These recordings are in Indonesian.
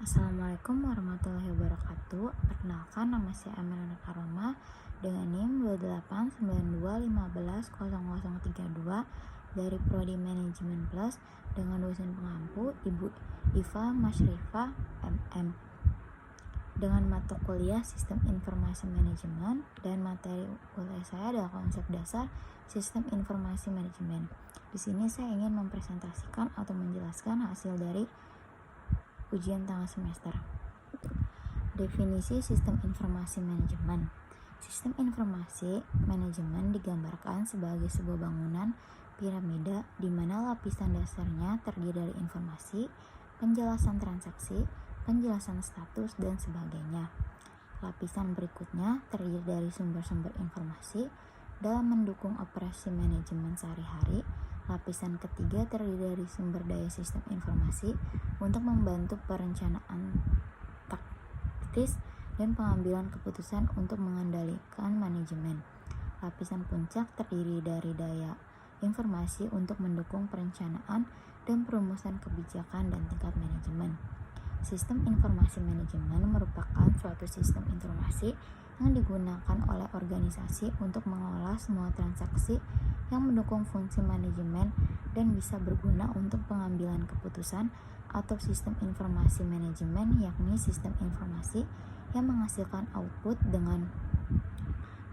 Assalamualaikum warahmatullahi wabarakatuh. Perkenalkan, nama saya Amelana Karoma dengan NIM 28921500032 dari Prodi Manajemen Plus dengan dosen pengampu Ibu Iva Masyrifah MM dengan mata kuliah Sistem Informasi Manajemen, dan materi kuliah saya adalah konsep dasar Sistem Informasi Manajemen. Di sini saya ingin mempresentasikan atau menjelaskan hasil dari ujian tengah semester. Definisi Sistem Informasi Manajemen. Sistem Informasi Manajemen digambarkan sebagai sebuah bangunan piramida di mana lapisan dasarnya terdiri dari informasi, penjelasan transaksi, penjelasan status, dan sebagainya. Lapisan berikutnya terdiri dari sumber-sumber informasi dalam mendukung operasi manajemen sehari-hari. Lapisan ketiga terdiri dari sumber daya sistem informasi untuk membantu perencanaan taktis dan pengambilan keputusan untuk mengendalikan manajemen. Lapisan puncak terdiri dari daya informasi untuk mendukung perencanaan dan perumusan kebijakan dan tingkat manajemen. Sistem informasi manajemen merupakan suatu sistem informasi yang digunakan oleh organisasi untuk mengolah semua transaksi yang mendukung fungsi manajemen dan bisa berguna untuk pengambilan keputusan, atau sistem informasi manajemen yakni sistem informasi yang menghasilkan output dengan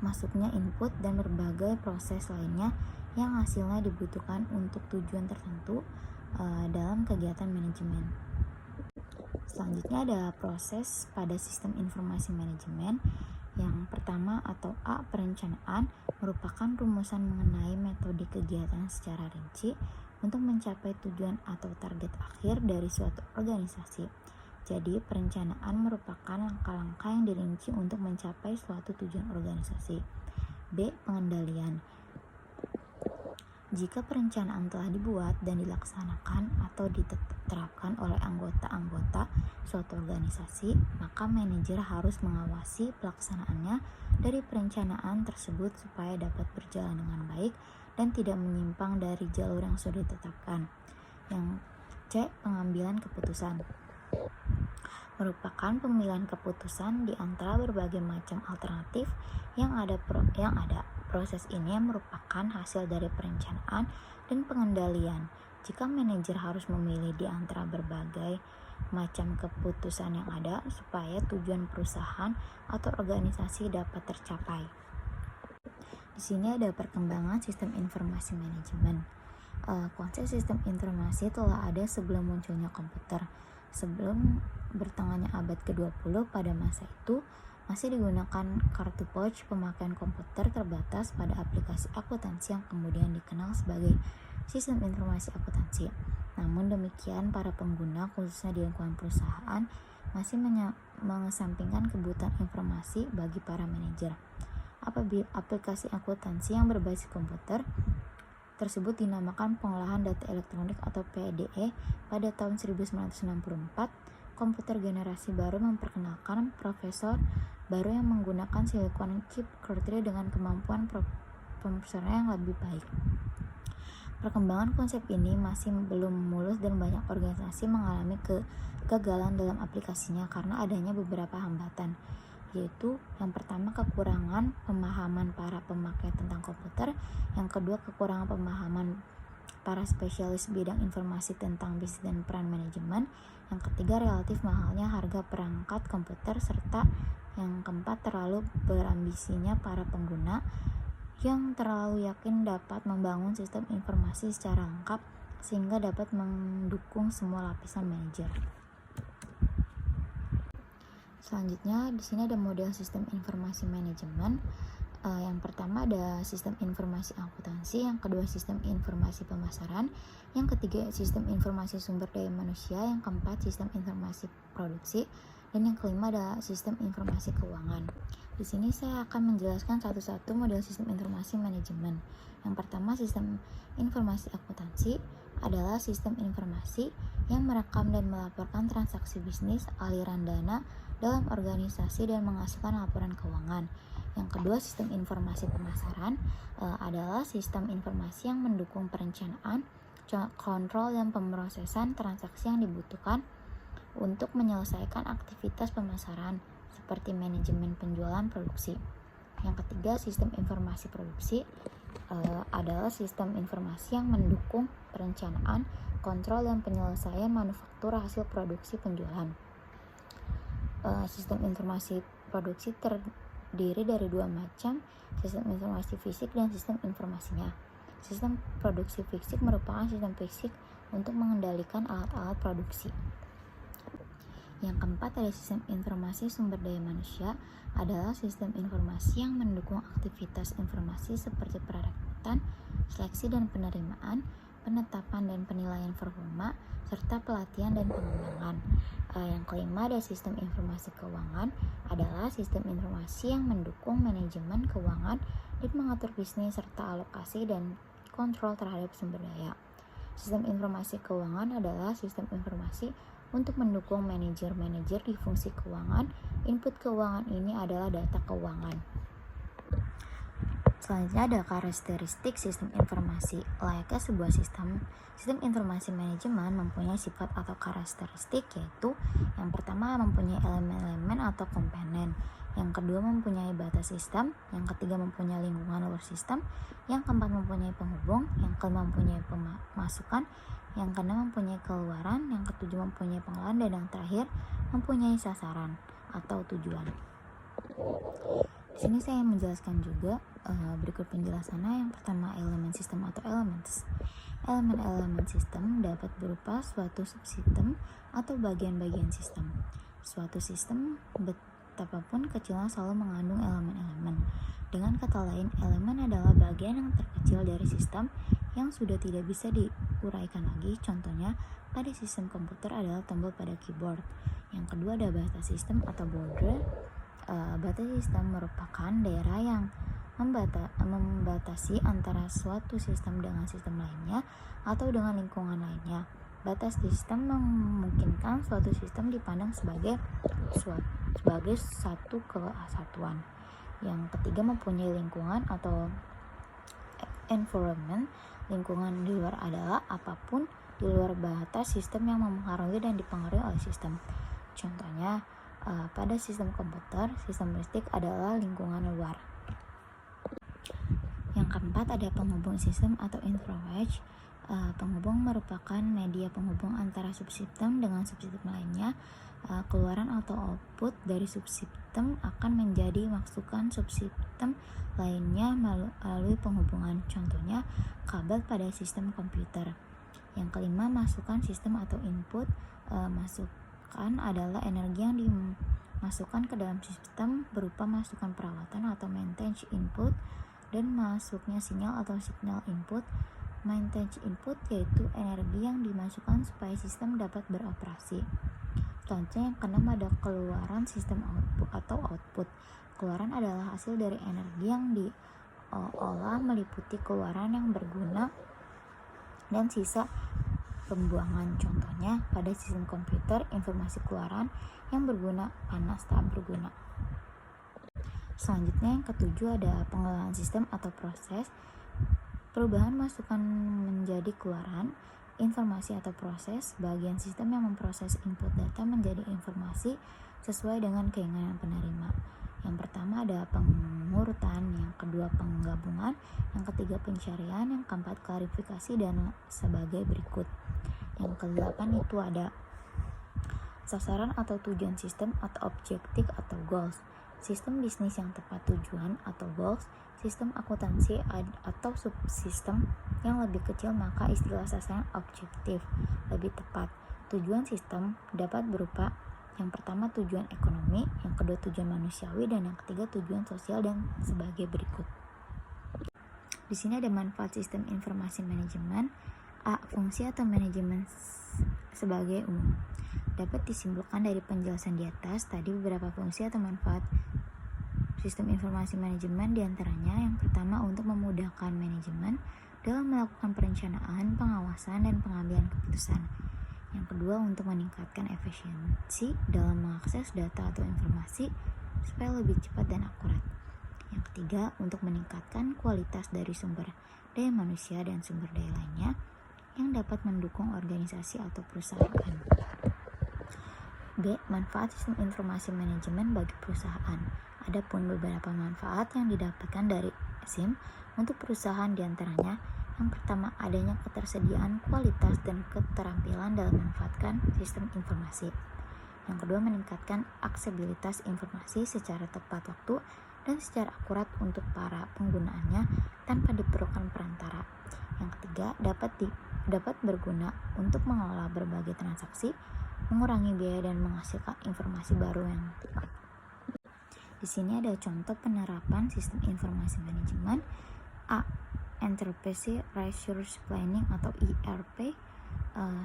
masuknya input dan berbagai proses lainnya yang hasilnya dibutuhkan untuk tujuan tertentu dalam kegiatan manajemen. Selanjutnya ada proses pada sistem informasi manajemen. Yang pertama atau A, perencanaan, merupakan rumusan mengenai metode kegiatan secara rinci untuk mencapai tujuan atau target akhir dari suatu organisasi. Jadi, perencanaan merupakan langkah-langkah yang dirinci untuk mencapai suatu tujuan organisasi. B, pengendalian. Jika perencanaan telah dibuat dan dilaksanakan atau diterapkan oleh anggota-anggota suatu organisasi, maka manajer harus mengawasi pelaksanaannya dari perencanaan tersebut supaya dapat berjalan dengan baik dan tidak menyimpang dari jalur yang sudah ditetapkan. Yang C, pengambilan keputusan, merupakan pemilihan keputusan di antara berbagai macam alternatif yang ada. Proses ini merupakan hasil dari perencanaan dan pengendalian. Jika manajer harus memilih di antara berbagai macam keputusan yang ada supaya tujuan perusahaan atau organisasi dapat tercapai. Di sini ada perkembangan sistem informasi manajemen. Konsep sistem informasi telah ada sebelum munculnya komputer. Sebelum bertengahnya abad ke-20, pada masa itu masih digunakan kartu pouch pemakaian komputer terbatas pada aplikasi akuntansi yang kemudian dikenal sebagai sistem informasi akuntansi. Namun demikian, para pengguna khususnya di lingkungan perusahaan masih mengesampingkan kebutuhan informasi bagi para manajer. Apabila aplikasi akuntansi yang berbasis komputer tersebut dinamakan pengolahan data elektronik atau PDE pada tahun 1964, komputer generasi baru memperkenalkan prosesor baru yang menggunakan silicon chip Cortez dengan kemampuan prosesornya yang lebih baik. Perkembangan konsep ini masih belum mulus dan banyak organisasi mengalami kegagalan dalam aplikasinya karena adanya beberapa hambatan, yaitu yang pertama kekurangan pemahaman para pemakai tentang komputer, yang kedua kekurangan pemahaman para spesialis bidang informasi tentang bisnis dan peran manajemen, yang ketiga relatif mahalnya harga perangkat komputer, serta yang keempat terlalu berambisinya para pengguna yang terlalu yakin dapat membangun sistem informasi secara lengkap sehingga dapat mendukung semua lapisan manajer. Selanjutnya di sini ada model sistem informasi manajemen. Yang pertama ada sistem informasi akuntansi, yang kedua sistem informasi pemasaran, yang ketiga sistem informasi sumber daya manusia, yang keempat sistem informasi produksi, dan yang kelima ada sistem informasi keuangan. Di sini saya akan menjelaskan satu-satu model sistem informasi manajemen. Yang pertama, sistem informasi akuntansi adalah sistem informasi yang merekam dan melaporkan transaksi bisnis, aliran dana dalam organisasi dan menghasilkan laporan keuangan. Yang kedua, sistem informasi pemasaran adalah sistem informasi yang mendukung perencanaan, kontrol, dan pemrosesan transaksi yang dibutuhkan untuk menyelesaikan aktivitas pemasaran seperti manajemen penjualan produksi. Yang ketiga, sistem informasi produksi adalah sistem informasi yang mendukung perencanaan, kontrol, dan penyelesaian manufaktur hasil produksi penjualan. Sistem informasi produksi terdiri dari dua macam, sistem informasi fisik dan sistem informasinya. Sistem produksi fisik merupakan sistem fisik untuk mengendalikan alat-alat produksi. Yang keempat, ada sistem informasi sumber daya manusia, adalah sistem informasi yang mendukung aktivitas informasi seperti perekrutan, seleksi dan penerimaan, penetapan dan penilaian performa, serta pelatihan dan pengembangan. Yang kelima, ada sistem informasi keuangan, adalah sistem informasi yang mendukung manajemen keuangan dan mengatur bisnis serta alokasi dan kontrol terhadap sumber daya. Sistem informasi keuangan adalah sistem informasi untuk mendukung manajer-manajer di fungsi keuangan. Input keuangan ini adalah data keuangan. Selanjutnya ada karakteristik sistem informasi. Layaknya sebuah sistem informasi manajemen mempunyai sifat atau karakteristik, yaitu yang pertama mempunyai elemen-elemen atau komponen, yang kedua mempunyai batas sistem, yang ketiga mempunyai lingkungan luar sistem, yang keempat mempunyai penghubung, yang kelima mempunyai pemasukan, yang keenam mempunyai keluaran, yang ketujuh mempunyai pengelolaan, dan yang terakhir mempunyai sasaran atau tujuan. Di sini saya menjelaskan juga berikut penjelasannya. Yang pertama, elemen sistem atau elements. Elemen-elemen sistem dapat berupa suatu subsistem atau bagian-bagian sistem. Suatu sistem betapapun kecilnya selalu mengandung elemen-elemen. Dengan kata lain, elemen adalah bagian yang terkecil dari sistem yang sudah tidak bisa diuraikan lagi. Contohnya, pada sistem komputer adalah tombol pada keyboard. Yang kedua ada batas sistem atau border. Batas sistem merupakan daerah yang membatasi antara suatu sistem dengan sistem lainnya atau dengan lingkungan lainnya. Batas sistem memungkinkan suatu sistem dipandang sebagai satu kesatuan. Yang ketiga mempunyai lingkungan atau environment. Lingkungan di luar adalah apapun di luar batas sistem yang mempengaruhi dan dipengaruhi oleh sistem. Contohnya, pada sistem komputer, sistem listrik adalah lingkungan luar. Yang keempat ada penghubung sistem atau interface. Penghubung merupakan media penghubung antara subsistem dengan subsistem lainnya. Keluaran atau output dari subsistem akan menjadi masukan subsistem lainnya melalui penghubungan. Contohnya, kabel pada sistem komputer. Yang kelima, masukan sistem atau input. Masukan adalah energi yang dimasukkan ke dalam sistem berupa masukan perawatan atau maintenance input, dan masuknya sinyal atau signal input. Maintenance input yaitu energi yang dimasukkan supaya sistem dapat beroperasi. Selanjutnya yang keenam ada keluaran sistem output. Keluaran adalah hasil dari energi yang diolah meliputi keluaran yang berguna dan sisa pembuangan. Contohnya pada sistem komputer, informasi keluaran yang berguna, panas tak berguna. Selanjutnya yang ketujuh ada pengelolaan sistem atau proses. Perubahan masukan menjadi keluaran, informasi atau proses, bagian sistem yang memproses input data menjadi informasi sesuai dengan keinginan penerima. Yang pertama ada pengurutan, yang kedua penggabungan, yang ketiga pencarian, yang keempat klarifikasi, dan sebagai berikut. Yang kedelapan itu ada sasaran atau tujuan sistem atau objektif atau goals. Sistem bisnis yang tepat tujuan atau goals, sistem akuntansi atau subsistem yang lebih kecil, maka istilah sasaran objektif lebih tepat. Tujuan sistem dapat berupa yang pertama tujuan ekonomi, yang kedua tujuan manusiawi, dan yang ketiga tujuan sosial, dan sebagai berikut. Di sini ada manfaat sistem informasi manajemen. A. Fungsi atau manajemen sebagai umum. Dapat disimpulkan dari penjelasan di atas tadi beberapa fungsi atau manfaat sistem informasi manajemen, diantaranya yang pertama untuk memudahkan manajemen dalam melakukan perencanaan, pengawasan, dan pengambilan keputusan. Yang kedua untuk meningkatkan efisiensi dalam mengakses data atau informasi supaya lebih cepat dan akurat. Yang ketiga untuk meningkatkan kualitas dari sumber daya manusia dan sumber daya lainnya yang dapat mendukung organisasi atau perusahaan. B. Manfaat sistem informasi manajemen bagi perusahaan. Adapun beberapa manfaat yang didapatkan dari SIM untuk perusahaan diantaranya: yang pertama, adanya ketersediaan kualitas dan keterampilan dalam memanfaatkan sistem informasi. Yang kedua, meningkatkan aksesibilitas informasi secara tepat waktu dan secara akurat untuk para penggunaannya tanpa diperlukan perantara. Yang ketiga, dapat berguna untuk mengelola berbagai transaksi, mengurangi biaya dan menghasilkan informasi baru yang tepat. Di sini ada contoh penerapan sistem informasi manajemen. A. Enterprise Resource Planning atau ERP.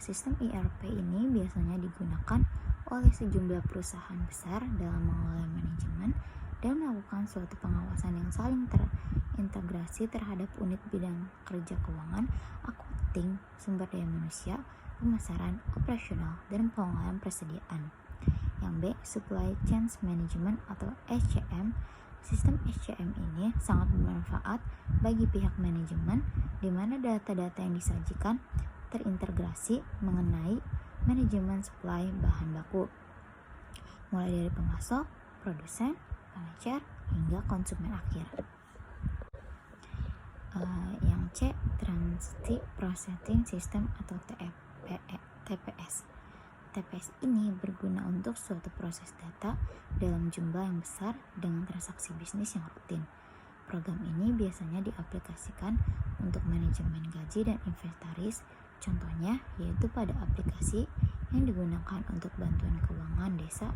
Sistem ERP ini biasanya digunakan oleh sejumlah perusahaan besar dalam mengelola manajemen dan melakukan suatu pengawasan yang saling terintegrasi terhadap unit bidang kerja keuangan, accounting, sumber daya manusia, pemasaran, operasional, dan pengelolaan persediaan. Yang B. Supply Chain Management atau SCM. Sistem SCM ini sangat bermanfaat bagi pihak manajemen, di mana data-data yang disajikan terintegrasi mengenai manajemen supply bahan baku, mulai dari pemasok, produsen, pengecer, hingga konsumen akhir. Yang C. Transit Processing System atau TPS. TPS ini berguna untuk suatu proses data dalam jumlah yang besar dengan transaksi bisnis yang rutin. Program ini biasanya diaplikasikan untuk manajemen gaji dan inventaris. Contohnya yaitu pada aplikasi yang digunakan untuk bantuan keuangan desa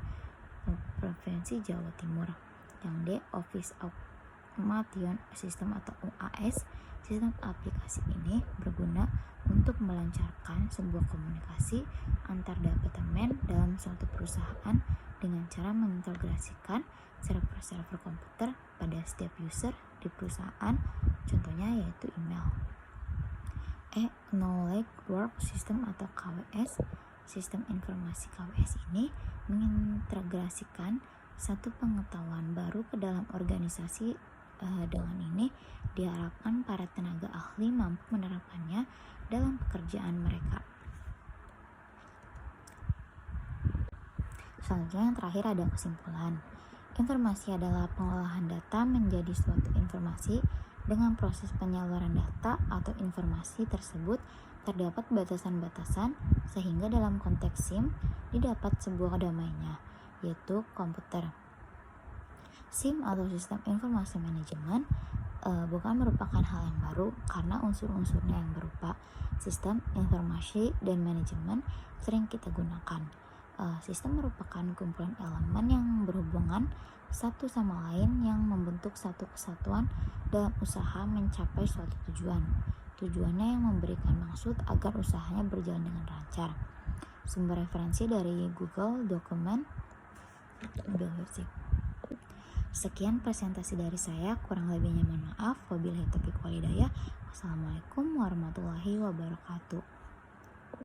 Provinsi Jawa Timur. Yang D. Office Automation System atau OAS. Sistem aplikasi ini berguna untuk melancarkan sebuah komunikasi antar departemen dalam suatu perusahaan dengan cara mengintegrasikan server-server komputer pada setiap user di perusahaan, contohnya yaitu email. E. Knowledge Work System atau KWS. Sistem informasi KWS ini mengintegrasikan satu pengetahuan baru ke dalam organisasi. Dengan ini diharapkan para tenaga ahli mampu menerapkannya dalam pekerjaan mereka. Selanjutnya yang terakhir ada kesimpulan. Informasi adalah pengolahan data menjadi suatu informasi. Dengan proses penyaluran data atau informasi tersebut terdapat batasan-batasan sehingga dalam konteks SIM didapat sebuah domainya, yaitu komputer. SIM atau sistem informasi manajemen bukan merupakan hal yang baru karena unsur-unsurnya yang berupa sistem informasi dan manajemen sering kita gunakan. Sistem merupakan kumpulan elemen yang berhubungan satu sama lain yang membentuk satu kesatuan dalam usaha mencapai suatu tujuan. Tujuannya yang memberikan maksud agar usahanya berjalan dengan lancar. Sumber referensi dari Google Dokumen Bibliothek. Sekian presentasi dari saya, kurang lebihnya mohon maaf. Wabillahi taufiq wal hidayah. Wassalamualaikum warahmatullahi wabarakatuh.